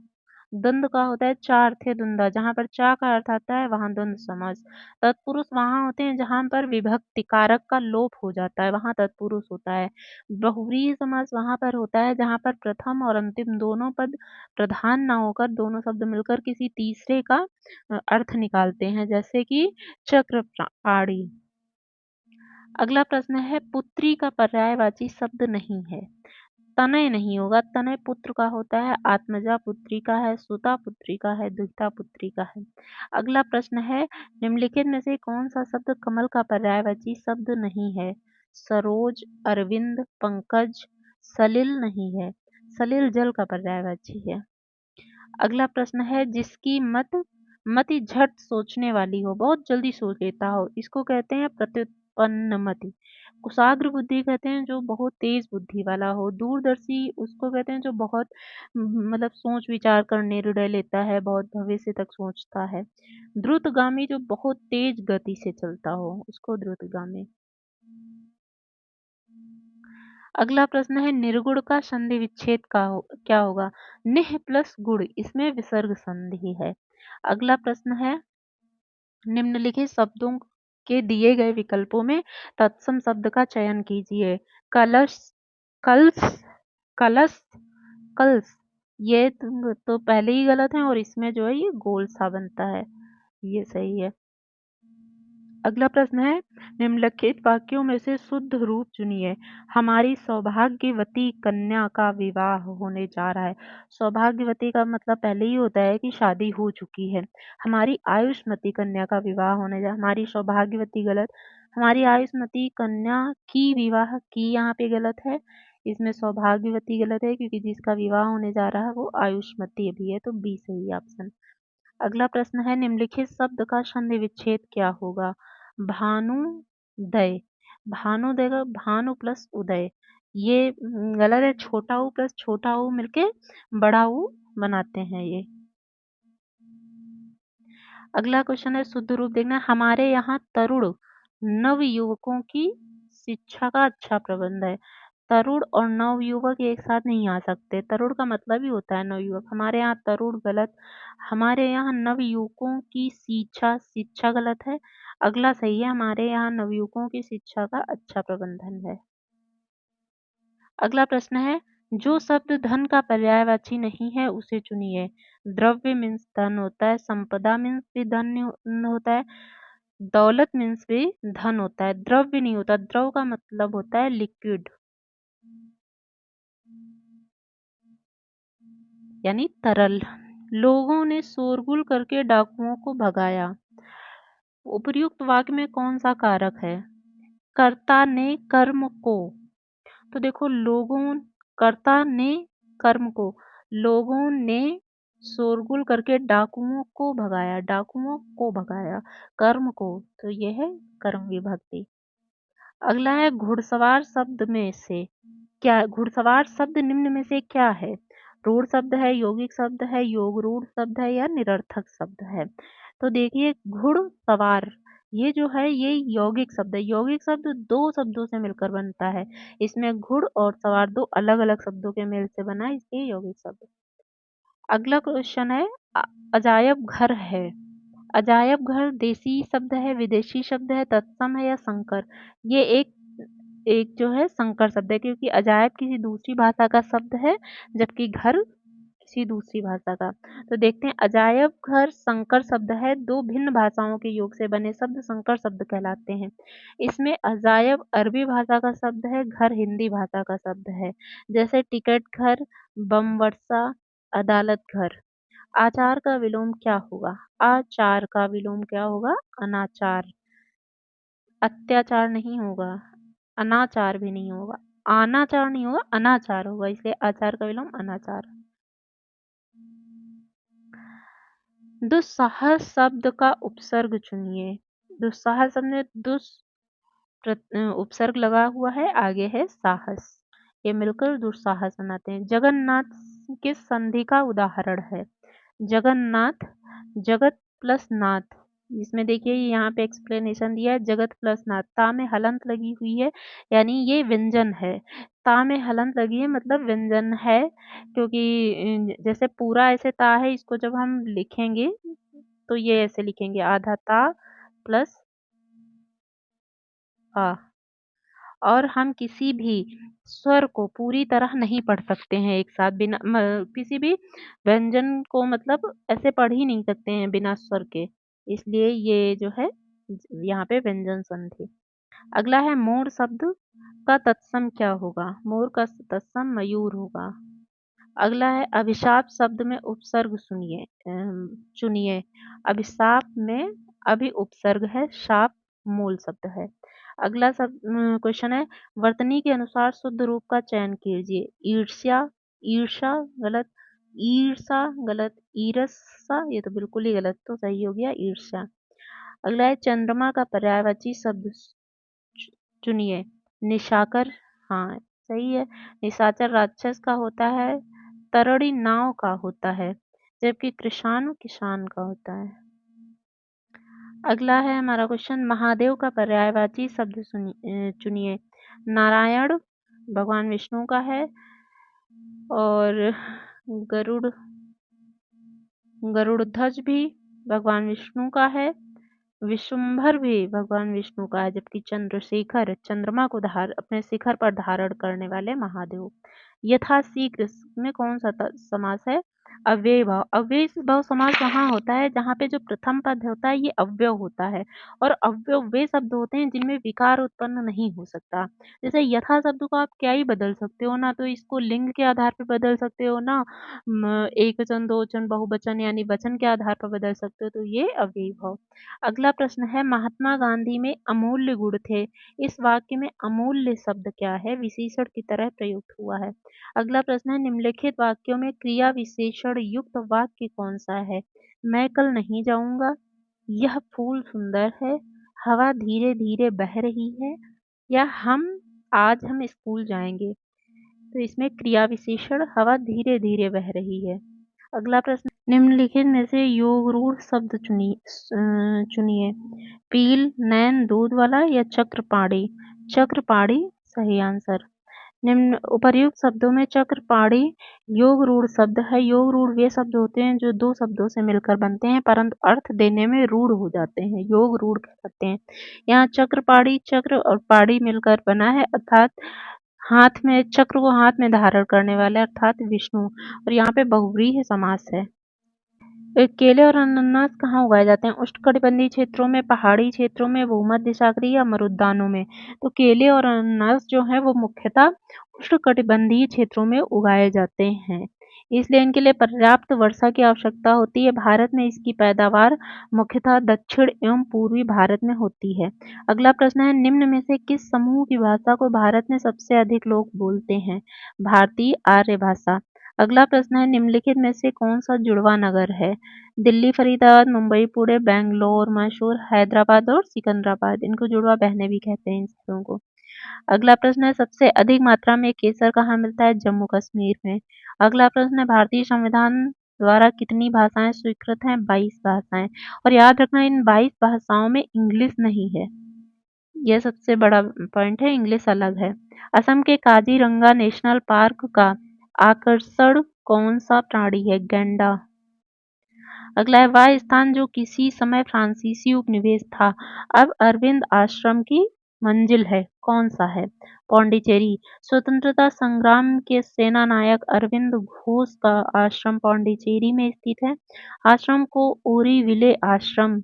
द्वंद का होता है चार थे द्वंद्वा, जहां पर चा का अर्थ आता है वहां द्वंद समास। तत्पुरुष वहां होते हैं जहां पर विभक्ति कारक का लोप हो जाता है, वहां तत्पुरुष होता है। बहुव्रीहि समास वहां पर होता है जहां पर प्रथम और अंतिम दोनों पद प्रधान ना होकर दोनों शब्द मिलकर किसी तीसरे का अर्थ निकालते हैं, जैसे कि चक्रपाणी। अगला प्रश्न है, पुत्री का पर्यायवाची शब्द नहीं है। तनय नहीं होगा, तनय पुत्र का होता है, आत्मजा पुत्री का है, सुता पुत्री का है, दुहिता पुत्री का है। अगला प्रश्न है, निम्नलिखित में से कौन सा शब्द कमल का पर्यायवाची शब्द नहीं है? सरोज, अरविंद, पंकज, सलिल नहीं है, सलिल जल का पर्यायवाची है। अगला प्रश्न है, जिसकी मति झट सोचने वाली हो, बहुत जल्दी सोच लेता हो, इसको कहते हैं प्रत्युत्पन्न मति। कुशाग्र बुद्धि कहते हैं जो बहुत तेज बुद्धि वाला हो। दूरदर्शी उसको कहते हैं जो बहुत मतलब सोच विचार कर निर्णय लेता है, बहुत भविष्य तक सोचता है। द्रुतगामी जो बहुत तेज गति से चलता हो उसको द्रुतगामी। अगला प्रश्न है, निर्गुण का संधि विच्छेद क्या होगा? निह प्लस गुण, इसमें विसर्ग संधि है। अगला प्रश्न है, निम्नलिखित शब्दों के दिए गए विकल्पों में तत्सम शब्द का चयन कीजिए। कलश, कल्स, कलश, कल्स। ये तो पहले ही गलत है, और इसमें जो है ये गोल सा बनता है, ये सही है। अगला प्रश्न है, निम्नलिखित वाक्यों में से शुद्ध रूप चुनिए। हमारी सौभाग्यवती कन्या का विवाह होने जा रहा है। सौभाग्यवती का मतलब पहले ही होता है कि शादी हो चुकी है। हमारी आयुष्मती कन्या का विवाह होने जा, हमारी सौभाग्यवती गलत, हमारी आयुष्मती कन्या की विवाह की यहाँ पे गलत है। इसमें सौभाग्यवती गलत है क्योंकि जिसका विवाह होने जा रहा है वो आयुष्मती भी है, तो बी सही है ऑप्शन। अगला प्रश्न है, निम्नलिखित शब्द का संधि विच्छेद क्या होगा? भानुदय। भानुदय का भानु प्लस उदय, ये गलत है। छोटा ऊ प्लस छोटा ऊ मिलके बड़ा ऊ बनाते हैं ये। अगला क्वेश्चन है, शुद्ध रूप देखना। हमारे यहाँ तरुण नव युवकों की शिक्षा का अच्छा प्रबंध है। तरुण और नवयुवक एक साथ नहीं आ सकते। तरुण का मतलब ही होता है नवयुवक। हमारे यहाँ तरुण गलत, हमारे यहाँ नवयुवकों की शिक्षा, शिक्षा गलत है। अगला सही है, हमारे यहाँ नवयुवकों की शिक्षा का अच्छा प्रबंधन है। अगला प्रश्न है, जो शब्द धन का पर्यायवाची नहीं है उसे चुनिए। द्रव्य मीन्स धन होता है, संपदा मीन्स भी धन होता है, दौलत मीन्स भी धन होता है, द्रव्य नहीं होता। द्रव का मतलब होता है लिक्विड, यानी तरल। लोगों ने शोरगुल करके डाकुओं को भगाया। उपर्युक्त वाक्य में कौन सा कारक है? कर्ता ने कर्म को, तो देखो लोगों, कर्ता ने कर्म को, लोगों ने शोरगुल करके डाकुओं को भगाया, डाकुओं को भगाया, कर्म को, तो यह है कर्म विभक्ति। अगला है, घुड़सवार शब्द में से क्या, घुड़सवार शब्द निम्न में से क्या है? रूढ़ शब्द है, यौगिक शब्द है, योग रूढ़ शब्द है, या निरर्थक शब्द है? तो देखिए घुड़सवार, ये जो है ये यौगिक शब्द है। यौगिक शब्द दो शब्दों से मिलकर बनता है। इसमें घुड़ और सवार दो अलग अलग शब्दों के मेल से बना है, इसलिए यौगिक शब्द। अगला क्वेश्चन है, अजायब घर है। अजायब घर देसी शब्द है, विदेशी शब्द है, तत्सम है, या संकर? ये एक एक जो है संकर शब्द है, क्योंकि अजायब किसी दूसरी भाषा का शब्द है, जबकि घर किसी दूसरी भाषा का। तो देखते हैं, अजायब घर संकर शब्द है। दो भिन्न भाषाओं के योग से बने शब्द संकर शब्द कहलाते हैं। इसमें अजायब अरबी भाषा का शब्द है, घर हिंदी भाषा का शब्द है। जैसे टिकट घर, बम वर्षा, अदालत घर। आचार का विलोम क्या होगा? आचार का विलोम क्या होगा? अनाचार। अत्याचार नहीं होगा, अनाचार भी नहीं होगा, अनाचार नहीं होगा, अनाचार होगा, इसलिए आचार का विलोम अनाचार। दुस्साहस शब्द का उपसर्ग चुनिए। दुस्साहस शब्द में उपसर्ग लगा हुआ है, आगे है साहस, ये मिलकर दुस्साहस बनाते हैं। जगन्नाथ किस संधि का उदाहरण है? जगन्नाथ, जगत प्लस नाथ। इसमें देखिए यहाँ पे एक्सप्लेनेशन दिया है, जगत प्लस नाथ। ता में हलंत लगी हुई है, यानी ये व्यंजन है। ता में हलंत लगी है मतलब व्यंजन है, क्योंकि जैसे पूरा ऐसे ता है, इसको जब हम लिखेंगे तो ये ऐसे लिखेंगे, आधा ता प्लस आ। और हम किसी भी स्वर को पूरी तरह नहीं पढ़ सकते हैं एक साथ, बिना किसी भी व्यंजन को मतलब ऐसे पढ़ ही नहीं सकते हैं बिना स्वर के, इसलिए ये जो है यहाँ पे व्यंजन संधि। अगला है, मोर शब्द का तत्सम क्या होगा? मोर का तत्सम मयूर होगा। अगला है, अभिशाप शब्द में उपसर्ग सुनिए, चुनिए। अभिशाप में अभि उपसर्ग है, शाप मूल शब्द है। अगला सब क्वेश्चन है, वर्तनी के अनुसार शुद्ध रूप का चयन कीजिए। ईर्ष्या, ईर्षा गलत, ईर्षा गलत, ईरसा ये तो बिल्कुल ही गलत, तो सही हो गया ईर्ष्या। अगला है, चंद्रमा का पर्यायवाची शब्द चुनिए। निशाकर, हाँ सही है। निशाचर राक्षस का होता है, तरड़ी नाव का होता है, जबकि कृषाणु किसान का होता है। अगला है हमारा क्वेश्चन, महादेव का पर्यायवाची शब्द चुनिए। नारायण भगवान विष्णु का है, और गरुड़, गरुड़ ध्वज भी भगवान विष्णु का है, विशुंभर भी भगवान विष्णु का है, जबकि चंद्रशेखर चंद्रमा को अपने शिखर पर धारण करने वाले महादेव। यथाशीघ्र में कौन सा समास है? अव्ययी भाव। अव्ययी भाव समास वहाँ होता है जहाँ पे जो प्रथम पद होता है ये अव्यय होता है, और अव्यय वे शब्द होते हैं जिनमें विकार उत्पन्न नहीं हो सकता। जैसे यथा शब्द को आप क्या ही बदल सकते हो ना, तो इसको लिंग के आधार पर बदल सकते हो ना, एक वचन दो वचन बहुवचन यानी वचन के आधार पर बदल सकते हो, तो ये अव्ययी भाव। अगला प्रश्न है, महात्मा गांधी में अमूल्य गुण थे। इस वाक्य में अमूल्य शब्द क्या है? विशेषण की तरह प्रयुक्त हुआ है। अगला प्रश्न है, निम्नलिखित वाक्यों में क्रिया विशेषण युक्त वाक्य कौन सा है? मैं कल नहीं जाऊंगा, यह फूल सुंदर है, हवा धीरे धीरे बह रही है, या आज हम स्कूल जाएंगे। तो इसमें क्रिया विशेषण हवा धीरे धीरे बह रही है। अगला प्रश्न, निम्नलिखित में से योगरूढ़ शब्द चुनिए। पील, नैन, दूध वाला या चक्रपाणी? चक्रपाणी सही आंसर। निम्न उपर्युक्त शब्दों में चक्रपाणी योग रूढ़ शब्द है। योग रूढ़ वे शब्द होते हैं जो दो शब्दों से मिलकर बनते हैं परंतु अर्थ देने में रूढ़ हो जाते हैं, योग रूढ़ कहते हैं। यहाँ चक्रपाणी, चक्र और पाड़ी मिलकर बना है, अर्थात हाथ में चक्र को हाथ में धारण करने वाले अर्थात विष्णु, और यहाँ पे बहुव्रीहि समास है। केले और अनानास कहाँ उगाए जाते हैं? उष्णकटिबंधीय क्षेत्रों में, पहाड़ी क्षेत्रों में, भूमध्य सागरीय या मरुद्यानों में? तो केले और अनानास जो है वो मुख्यतः उष्णकटिबंधीय क्षेत्रों में उगाए जाते हैं, इसलिए इनके लिए पर्याप्त वर्षा की आवश्यकता होती है। भारत में इसकी पैदावार मुख्यतः दक्षिण एवं पूर्वी भारत में होती है। अगला प्रश्न है, निम्न में से किस समूह की भाषा को भारत में सबसे अधिक लोग बोलते हैं? भारतीय आर्य भाषा। अगला प्रश्न है, निम्नलिखित में से कौन सा जुड़वा नगर है? दिल्ली, फरीदाबाद, मुंबई, पुणे, बेंगलोर, मैसूर, हैदराबाद और सिकंदराबाद। इनको जुड़वा बहने भी कहते हैं इन शहरों को। अगला प्रश्न है, सबसे अधिक मात्रा में केसर कहाँ मिलता है? जम्मू कश्मीर में। अगला प्रश्न है, भारतीय संविधान द्वारा कितनी भाषाएं स्वीकृत हैं? 22 भाषाएं। और याद रखना, इन 22 भाषाओं में इंग्लिश नहीं है, यह सबसे बड़ा पॉइंट है, इंग्लिश अलग है। असम के काजीरंगा नेशनल पार्क का आकर्षण कौन सा प्राणी है? गैंडा। अगला है, वह स्थान जो किसी समय फ्रांसीसी उपनिवेश था अब अरविंद आश्रम की मंजिल है, कौन सा है? पौंडीचेरी। स्वतंत्रता संग्राम के सेना नायक अरविंद घोष का आश्रम पौंडीचेरी में स्थित है। आश्रम को ओरीविले आश्रम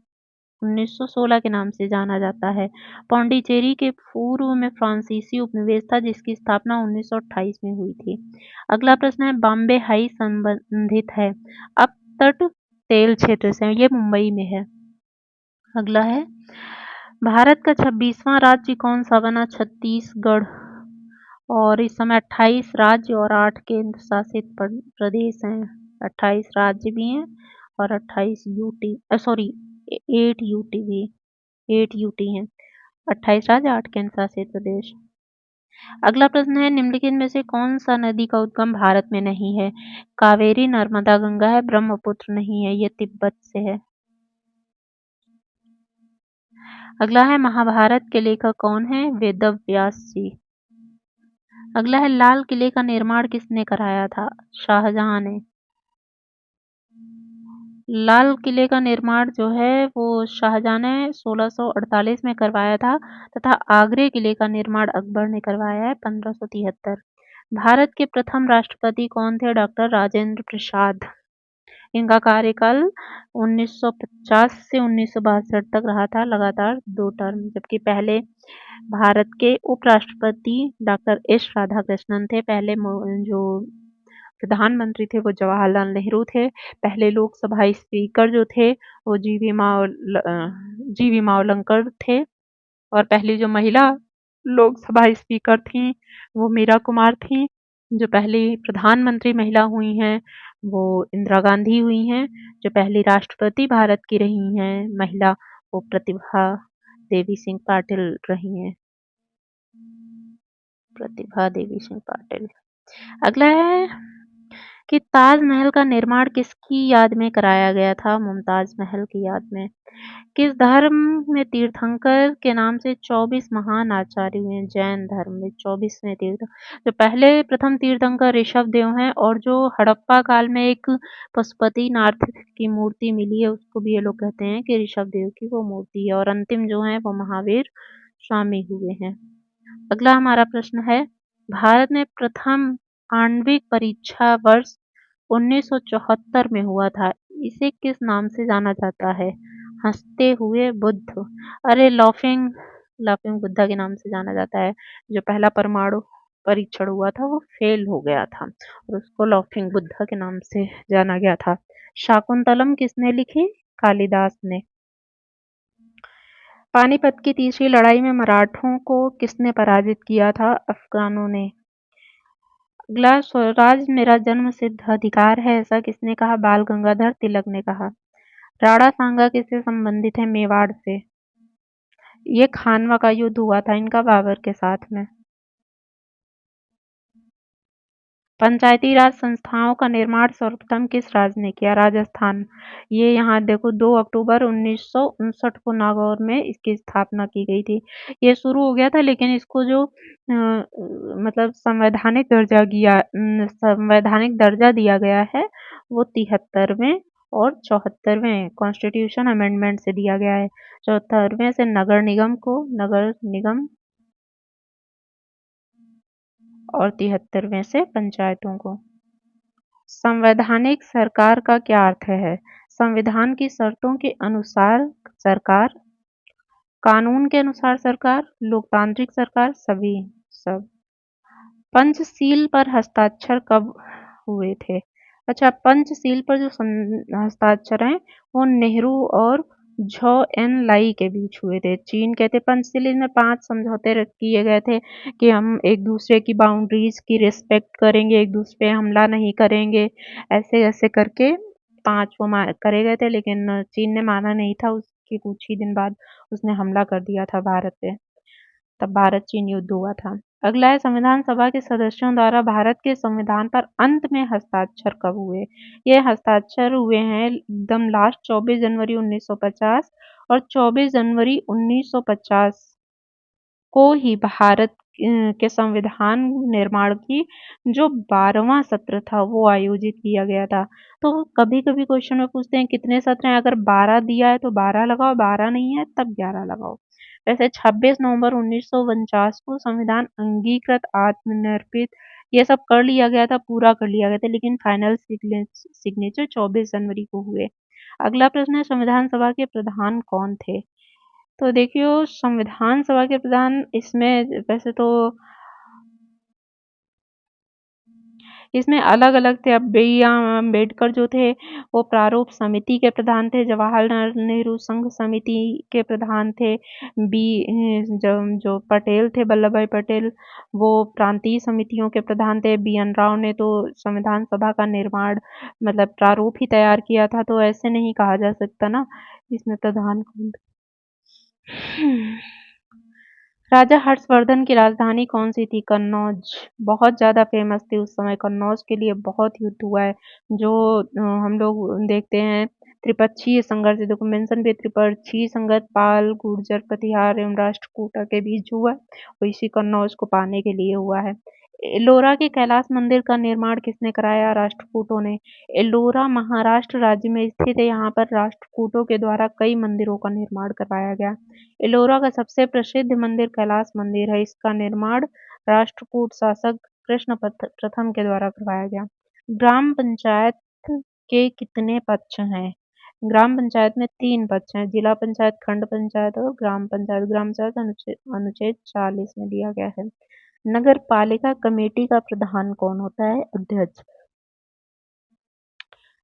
1916 के नाम से जाना जाता है। पौंडीचेरी के पूर्व में फ्रांसीसी उपनिवेश था जिसकी स्थापना 1928 में हुई थी। अगला प्रश्न है, बॉम्बे हाई संबंधित है अपतट तेल क्षेत्र से, ये मुंबई में है। अगला है, भारत का 26वां राज्य कौन सा बना? छत्तीसगढ़। और इस समय 28 राज्य और 8 केंद्र शासित प्रदेश हैं। 28 राज्य भी हैं और 28 यूटी, सॉरी 8 यूटी भी, 8 यूटी हैं। 28 राज्य, 8 केंद्र शासित प्रदेश। अगला प्रश्न है, निम्नलिखित में से कौन सा नदी का उद्गम भारत में नहीं है? कावेरी, नर्मदा, गंगा है, ब्रह्मपुत्र नहीं है, ये तिब्बत से है। अगला है, महाभारत के लेखक कौन है? वेद व्यास जी। अगला है, लाल किले का निर्माण किसने कराया था? शाहजहां ने। लाल किले का निर्माण जो है वो शाहजहां ने 1648 में करवाया था तथा आगरे किले का निर्माण अकबर ने करवाया है 1573। भारत के प्रथम राष्ट्रपति कौन थे? डॉक्टर राजेंद्र प्रसाद। इनका कार्यकाल 1950 से 1962 तक रहा था, लगातार 2 टर्म, जबकि पहले भारत के उपराष्ट्रपति डॉक्टर एस राधाकृष्णन थे। पहले जो प्रधानमंत्री थे वो जवाहरलाल नेहरू थे। पहले लोकसभा स्पीकर जो थे वो जीवी मावलंकर थे, और पहली जो महिला लोकसभा स्पीकर थी वो मीरा कुमार थी। जो पहली प्रधानमंत्री महिला हुई हैं वो इंदिरा गांधी हुई हैं। जो पहली राष्ट्रपति भारत की रही हैं महिला वो प्रतिभा देवी सिंह पाटिल रही हैं। प्रतिभा देवी सिंह पाटिल। अगला है, कि ताजमहल का निर्माण किसकी याद में कराया गया था? मुमताज महल की याद में। किस धर्म में तीर्थंकर के नाम से 24 महान आचार्य हुए हैं? जैन धर्म में 24वें तीर्थ जो पहले प्रथम तीर्थंकर ऋषभ देव हैं, और जो हड़प्पा काल में एक पशुपतिनाथ की मूर्ति मिली है उसको भी ये लोग कहते हैं कि ऋषभ देव की वो मूर्ति है, और अंतिम जो है वो महावीर स्वामी हुए हैं। अगला हमारा प्रश्न है, भारत में प्रथम आणविक परीक्षा वर्ष 1974 में हुआ था। इसे किस नाम से जाना जाता है? हंसते हुए बुद्ध। अरे लाफिंग लाफिंग बुद्धा के नाम से जाना जाता है। जो पहला परमाणु परीक्षण हुआ था वो फेल हो गया था और उसको लाफिंग बुद्धा के नाम से जाना गया था। शाकुंतलम किसने लिखी? कालिदास ने। पानीपत की तीसरी लड़ाई में मराठों को किसने पराजित किया था? अफगानों ने। अगला, स्वराज मेरा जन्म सिद्ध अधिकार है ऐसा किसने कहा? बाल गंगाधर तिलक ने कहा। राणा सांगा किससे संबंधित है? मेवाड़ से। ये खानवा का युद्ध हुआ था इनका बाबर के साथ में। पंचायती राज संस्थाओं का निर्माण सर्वप्रथम किस राज्य ने किया? राजस्थान। ये यहाँ देखो 2 अक्टूबर 1959 को नागौर में इसकी स्थापना की गई थी। ये शुरू हो गया था लेकिन इसको जो मतलब संवैधानिक दर्जा दिया गया है वो 73वें और 74वें कॉन्स्टिट्यूशन अमेंडमेंट से दिया गया है। 74वें से नगर निगम और 73वें से पंचायतों को। संवैधानिक सरकार का क्या अर्थ है? संविधान की शर्तों के अनुसार सरकार, कानून के अनुसार सरकार, लोकतांत्रिक सरकार, सभी सब। पंचशील पर हस्ताक्षर कब हुए थे? अच्छा, पंचशील पर जो हस्ताक्षर हैं वो नेहरू और झो एन लाई के बीच हुए थे। चीन कहते पंचशील में 5 समझौते किए गए थे कि हम एक दूसरे की बाउंड्रीज की रिस्पेक्ट करेंगे, एक दूसरे पे हमला नहीं करेंगे, ऐसे ऐसे करके 5 वो करे गए थे, लेकिन चीन ने माना नहीं था। उसके कुछ ही दिन बाद उसने हमला कर दिया था भारत पे, तब भारत चीन युद्ध हुआ था। अगला है, संविधान सभा के सदस्यों द्वारा भारत के संविधान पर अंत में हस्ताक्षर कब हुए? ये हस्ताक्षर हुए हैं एकदम लास्ट 24 जनवरी 1950, और 24 जनवरी 1950 को ही भारत के संविधान निर्माण की जो 12वां सत्र था वो आयोजित किया गया था। तो कभी कभी क्वेश्चन में पूछते हैं कितने सत्र हैं, अगर 12 दिया है तो 12 लगाओ, 12 नहीं है तब 11 लगाओ। वैसे 26 नवंबर 1949 को संविधान अंगीकृत, आत्मनिर्भित ये सब कर लिया गया था, पूरा कर लिया गया था, लेकिन फाइनल सिग्नेचर 24 जनवरी को हुए। अगला प्रश्न है, संविधान सभा के प्रधान कौन थे? तो देखियो, संविधान सभा के प्रधान इसमें वैसे तो इसमें अलग-अलग थे। अब B.R. अम्बेडकर जो थे वो प्रारूप समिति के प्रधान थे, जवाहरलाल नेहरू संघ समिति के प्रधान थे। जो पटेल थे, वल्लभ भाई पटेल, वो प्रांतीय समितियों के प्रधान थे। B.N. राव ने तो संविधान सभा का निर्माण मतलब प्रारूप ही तैयार किया था, तो ऐसे नहीं कहा जा सकता ना इसमें प्रधान कौन थे। राजा हर्षवर्धन की राजधानी कौन सी थी? कन्नौज। बहुत ज़्यादा फेमस थी उस समय, कन्नौज के लिए बहुत युद्ध हुआ है। जो हम लोग देखते हैं त्रिपक्षीय संघर्ष, देखो मेंशन भी त्रिपक्षीय संघर्ष पाल, गुर्जर, प्रतिहार एवं राष्ट्रकूटा के बीच हुआ है, वो इसी कन्नौज को पाने के लिए हुआ है। एलोरा के कैलाश मंदिर का निर्माण किसने कराया? राष्ट्रकूटों ने। एलोरा महाराष्ट्र राज्य में स्थित है, यहाँ पर राष्ट्रकूटों के द्वारा कई मंदिरों का निर्माण करवाया गया। एलोरा का सबसे प्रसिद्ध मंदिर कैलाश मंदिर है, इसका निर्माण राष्ट्रकूट शासक कृष्ण प्रथम के द्वारा करवाया गया। ग्राम पंचायत के कितने पक्ष हैं? ग्राम पंचायत में 3 पक्ष हैं, जिला पंचायत, खंड पंचायत और ग्राम पंचायत। ग्राम पंचायत अनुच्छेद 40 में दिया गया है। नगर पालिका कमेटी का प्रधान कौन होता है? अध्यक्ष।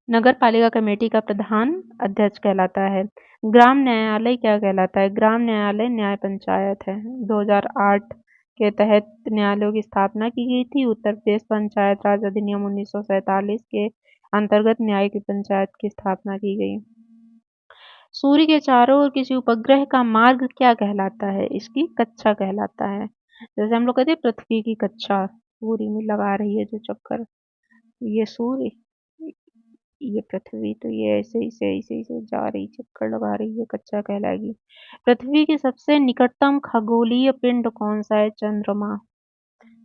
नगर पालिका कमेटी का प्रधान अध्यक्ष कहलाता है। ग्राम न्यायालय क्या कहलाता है? ग्राम न्यायालय न्याय पंचायत है। 2008 के तहत न्यायालयों की स्थापना की गई थी। उत्तर प्रदेश पंचायत राज अधिनियम 1947 के अंतर्गत न्यायिक पंचायत की स्थापना की गई। सूर्य के चारों ओर किसी उपग्रह का मार्ग क्या कहलाता है? इसकी कक्षा कहलाता है। जैसे हम लोग कहते हैं पृथ्वी की कक्षा, सूर्य में लगा रही है जो चक्कर, ये सूर्य, ये पृथ्वी, तो ये ऐसे ही से जा रही, चक्कर लगा रही है, कच्चा कहलाएगी। पृथ्वी के सबसे निकटतम खगोलीय पिंड कौन सा है? चंद्रमा।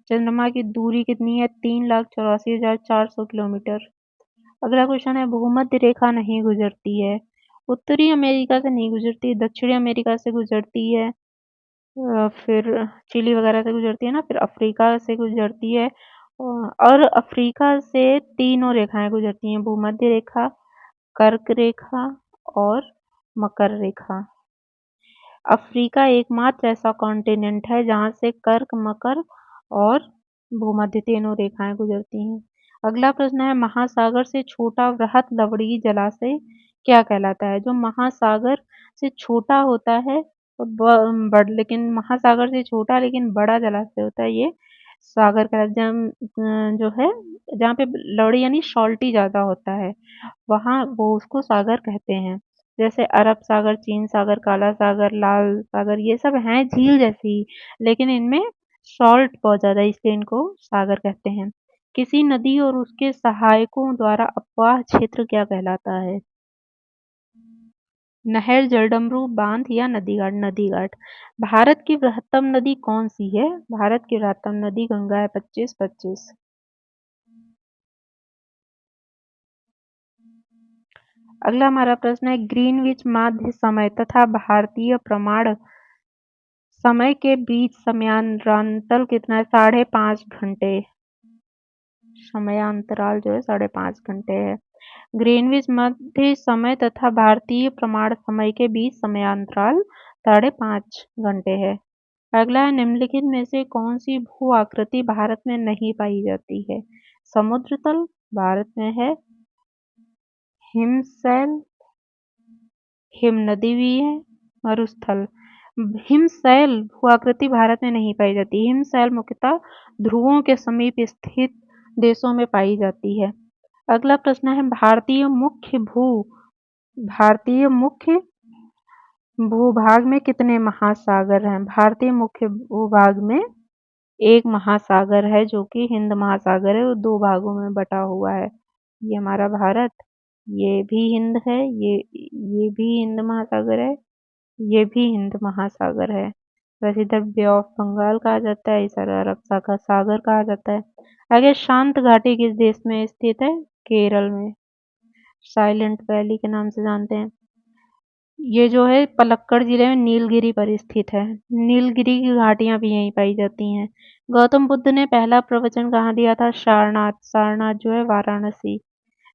चंद्रमा की दूरी कितनी है? 3,84,400 किलोमीटर। अगला क्वेश्चन है, भूमध्य रेखा नहीं गुजरती है। उत्तरी अमेरिका से नहीं गुजरती, दक्षिणी अमेरिका से गुजरती है, फिर चिली वगैरह से गुजरती है ना, फिर अफ्रीका से गुजरती है, और अफ्रीका से तीनों रेखाएं गुजरती हैं, भूमध्य रेखा, कर्क रेखा और मकर रेखा। अफ्रीका एकमात्र ऐसा कॉन्टिनेंट है जहां से कर्क, मकर और भूमध्य तीनों रेखाएं गुजरती हैं। अगला प्रश्न है, महासागर से छोटा वृहत लवणीय जलाशय क्या कहलाता है? जो महासागर से छोटा होता है और लेकिन महासागर से छोटा लेकिन बड़ा जलाशय होता है, ये सागर कहलाता है। जो है जहाँ पे लवड़ी यानी सॉल्टी ज्यादा होता है, वहाँ वो उसको सागर कहते हैं। जैसे अरब सागर, चीन सागर, काला सागर, लाल सागर, ये सब हैं झील जैसी, लेकिन इनमें सॉल्ट बहुत ज्यादा है, इसलिए इनको सागर कहते हैं। किसी नदी और उसके सहायकों द्वारा अपवाह क्षेत्र क्या कहलाता है? नहर, जलडमरू, बांध या नदी घाट? नदी घाट। भारत की बृहत्तम नदी कौन सी है? भारत की बृहत्तम नदी गंगा है, 25-25। अगला हमारा प्रश्न है, ग्रीनविच माध्य समय तथा भारतीय प्रमाण समय के बीच समयांतराल कितना है? 5.5 घंटे। समयांतराल जो है 5.5 घंटे है। ग्रीनविच मध्य समय तथा भारतीय प्रमाण समय के बीच समयांतराल 5.5 घंटे है। अगला है, निम्नलिखित में से कौन सी भू आकृति भारत में नहीं पाई जाती है? समुद्र तल भारत में है, हिमशैल, हिमनदी भी है, मरुस्थल। हिमशैल भू आकृति भारत में नहीं पाई जाती। हिमशैल मुख्यतः ध्रुवों के समीप स्थित देशों में पाई जाती है। अगला प्रश्न है, भारतीय मुख्य भूभाग में कितने महासागर हैं? भारतीय मुख्य भूभाग में एक महासागर है जो कि हिंद महासागर है, वो 2 भागों में बटा हुआ है। ये हमारा भारत, ये भी हिंद है, ये भी हिंद महासागर है, ये भी हिंद महासागर है। वैसे इधर बे ऑफ बंगाल कहा जाता है, इधर अरब सागर कहा जाता है। आगे, शांत घाटी किस देश में स्थित है? केरल में, साइलेंट वैली के नाम से जानते हैं। ये जो है पलक्कड़ जिले में नीलगिरी पर स्थित है। नीलगिरी की घाटियां भी यहीं पाई जाती हैं। गौतम बुद्ध ने पहला प्रवचन कहाँ दिया था? सारनाथ। सारनाथ जो है वाराणसी,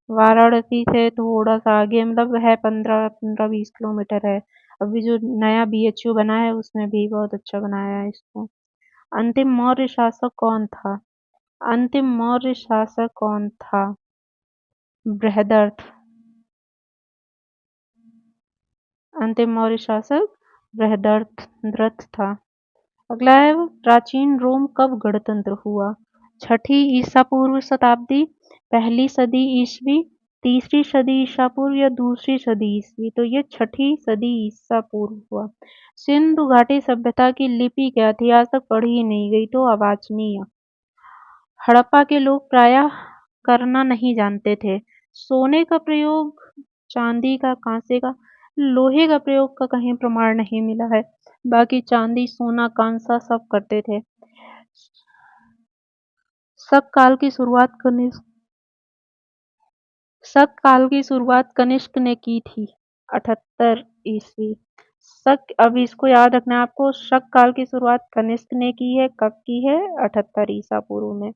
वाराणसी से थोड़ा सा आगे, मतलब है 15-20 किलोमीटर है। अभी जो नया BHU बना है उसमें भी बहुत अच्छा बनाया है इसको। अंतिम मौर्य शासक कौन था? अंतिम मौर्य शासक कौन था? बृहदर्थ। अंतिम मौर्य शासक बृहदर्थ था। अगला है, प्राचीन रोम कब गणतंत्र हुआ? 6ठी ईसा पूर्व शताब्दी, पहली सदी ईसवी, तीसरी सदी ईसा पूर्व या दूसरी सदी ईसवी? तो ये 6ठी सदी ईसा पूर्व हुआ। सिंधु घाटी सभ्यता की लिपि क्या थी? आज तक पढ़ी ही नहीं गई, तो अवाचनीय। हड़प्पा के लोग प्रायः करना नहीं जानते थे। सोने का प्रयोग, चांदी का, कांसे का, लोहे का प्रयोग का कहीं प्रमाण नहीं मिला है। बाकी चांदी, सोना, कांसा सब करते थे। शक काल की शुरुआत कनिष्क ने की थी, 78 ईस्वी। शक, अब इसको याद रखना है आपको, शक काल की शुरुआत कनिष्क ने की है। कब की है? 78 ईसा पूर्व में।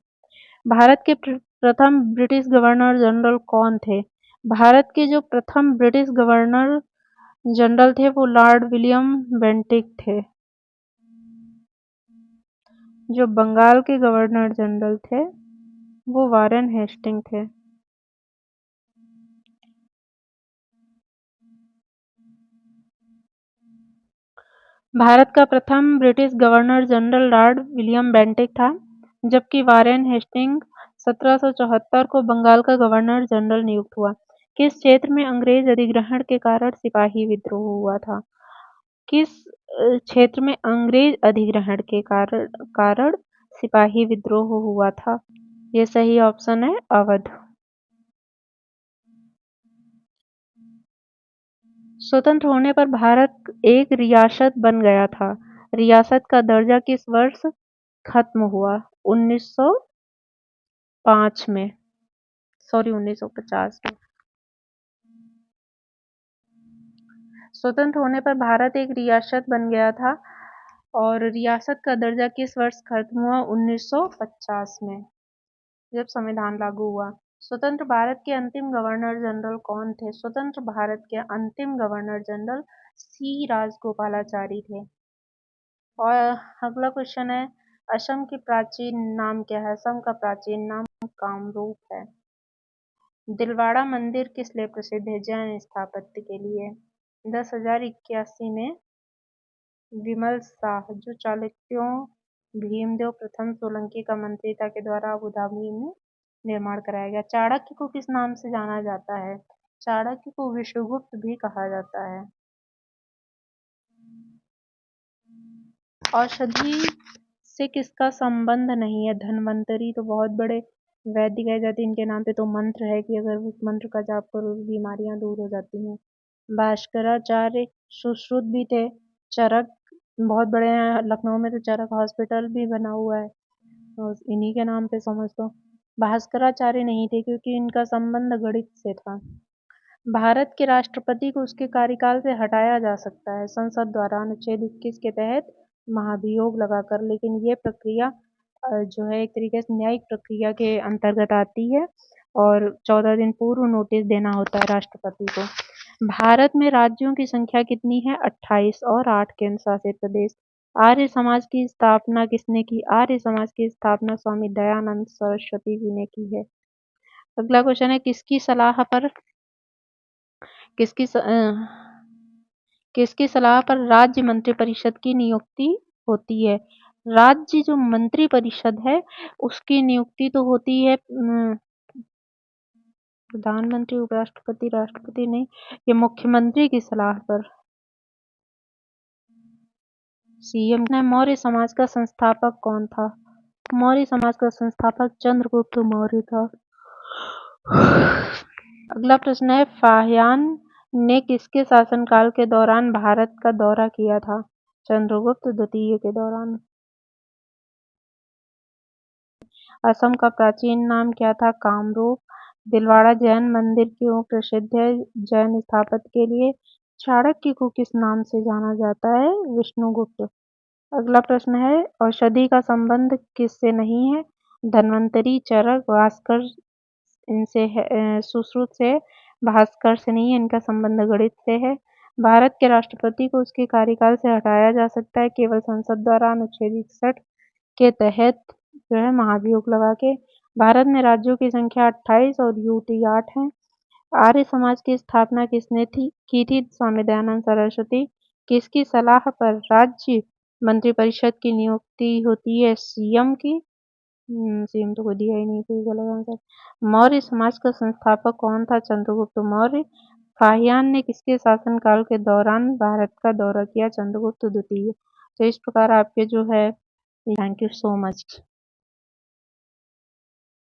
भारत के प्रथम ब्रिटिश गवर्नर जनरल कौन थे? भारत के जो प्रथम ब्रिटिश गवर्नर जनरल थे वो लॉर्ड विलियम बेंटिक थे। जो बंगाल के गवर्नर जनरल थे वो वारेन हेस्टिंग थे। भारत का प्रथम British governor general Lord William Bentinck था, जबकि वारेन हेस्टिंग 1774 को बंगाल का गवर्नर जनरल नियुक्त हुआ। किस क्षेत्र में अंग्रेज अधिग्रहण के कारण सिपाही विद्रोह हुआ था? किस क्षेत्र में अंग्रेज अधिग्रहण के कारण सिपाही विद्रोह हुआ था? ये सही ऑप्शन है अवध। स्वतंत्र होने पर भारत एक रियासत बन गया था। रियासत का दर्जा किस वर्ष खत्म हुआ? 1905 में, सॉरी 1950 में। स्वतंत्र होने पर भारत एक रियासत बन गया था और रियासत का दर्जा किस वर्ष खत्म हुआ? 1950 में, जब संविधान लागू हुआ। स्वतंत्र भारत के अंतिम गवर्नर जनरल कौन थे? स्वतंत्र भारत के अंतिम गवर्नर जनरल सी राजगोपालाचारी थे। और अगला क्वेश्चन है, असम की प्राचीन नाम क्या है? असम का प्राचीन नाम कामरूप है। दिलवाड़ा मंदिर किस लिए प्रसिद्ध है? जैन स्थापत्य के लिए। 10,081 में विमल शाह, जो चालुक्यों भीमदेव प्रथम सोलंकी का मंत्री था, के द्वारा अबू धाबी में निर्माण कराया गया। चाणक्य को किस नाम से जाना जाता है? चाणक्य को विश्वगुप्त भी कहा जाता है। औषधि से किसका संबंध नहीं है? धन्वंतरी तो बहुत बड़े वैद्य कहे जाते हैं, इनके नाम पे तो मंत्र है कि अगर उस मंत्र का जाप करो बीमारियां दूर हो जाती हैं। भास्कराचार्य सुश्रुत भी थे। चरक बहुत बड़े हैं, लखनऊ में तो चरक हॉस्पिटल भी बना हुआ है, तो इन्हीं के नाम पे समझ लो। भास्कराचार्य नहीं थे क्योंकि इनका संबंध गणित से था। भारत के राष्ट्रपति को उसके कार्यकाल से हटाया जा सकता है संसद द्वारा अनुच्छेद 21 के तहत महाभियोग लगाकर, लेकिन ये प्रक्रिया जो है एक तरीके से न्यायिक प्रक्रिया के अंतर्गत आती है और 14 दिन पूर्व नोटिस देना होता है राष्ट्रपति को। भारत में राज्यों की संख्या कितनी है? 28 और 8 केंद्र शासित प्रदेश। आर्य समाज की स्थापना किसने की? आर्य समाज की स्थापना स्वामी दयानंद सरस्वती जी ने की है। अगला क्वेश्चन है, किसकी स- अ, किसकी सलाह पर राज्य मंत्रिपरिषद की नियुक्ति होती है? राज्य जो मंत्रिपरिषद है उसकी नियुक्ति तो होती है प्रधानमंत्री, उपराष्ट्रपति, राष्ट्रपति नहीं, ये मुख्यमंत्री की सलाह पर। सीएम ने। मौर्य समाज का संस्थापक कौन था? मौर्य समाज का संस्थापक चंद्रगुप्त मौर्य था। अगला प्रश्न है, फाहियान ने किसके शासनकाल के दौरान भारत का दौरा किया था? चंद्रगुप्त द्वितीय के दौरान। असम का प्राचीन नाम क्या था? कामरूप। दिलवाड़ा जैन मंदिर क्यों प्रसिद्ध है? जैन स्थापत्य के लिए। चाणक्य को किस नाम से जाना जाता है? विष्णुगुप्त। अगला प्रश्न है, औषधि का संबंध किससे नहीं है? धन्वंतरी, चरक, भास्कर इनसे है, सुश्रुत से। भास्कर से नहीं है, इनका संबंध गणित से है। भारत के राष्ट्रपति को उसके कार्यकाल से हटाया जा सकता है केवल संसद द्वारा अनुच्छेद 61 के तहत जो है महाभियोग लगा के। भारत में राज्यों की संख्या 28 और यूटी 8 है। आर्य समाज की स्थापना किसने की थी? स्वामी दयानंद सरस्वती। किसकी सलाह पर राज्य मंत्रिपरिषद की नियुक्ति होती है? सीएम की। सीएम तो कोई दिया ही नहीं, कोई गलत आंसर। मौर्य समाज का संस्थापक कौन था? चंद्रगुप्त मौर्य। फाहियान ने किसके शासनकाल के दौरान भारत का दौरा किया? चंद्रगुप्त द्वितीय। तो इस प्रकार आपके जो है, थैंक यू सो मच।